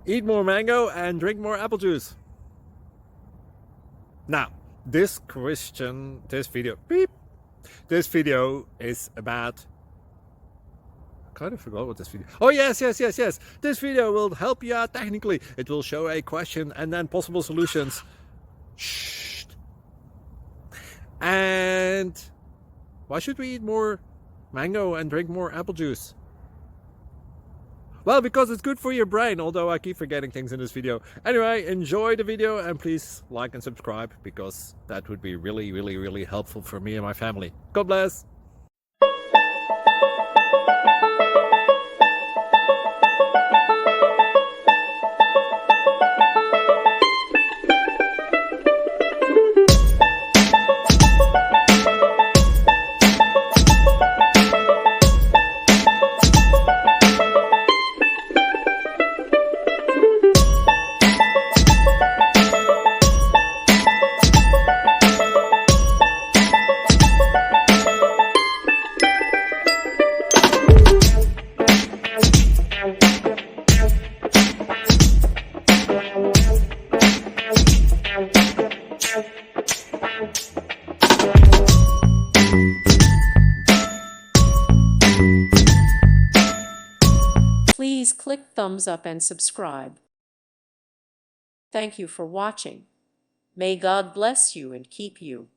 Eat more mango and drink more apple juice. Now, this video is about, I kind of forgot what this video. Oh, yes. This video will help you out technically. It will show a question and then possible solutions. Shh. And why should we eat more mango and drink more apple juice? Well, because it's good for your brain, although I keep forgetting things in this video. Anyway, enjoy the video and please like and subscribe, because that would be really helpful for me and my family. God bless! Please click thumbs up and subscribe. Thank you for watching. May God bless you and keep you.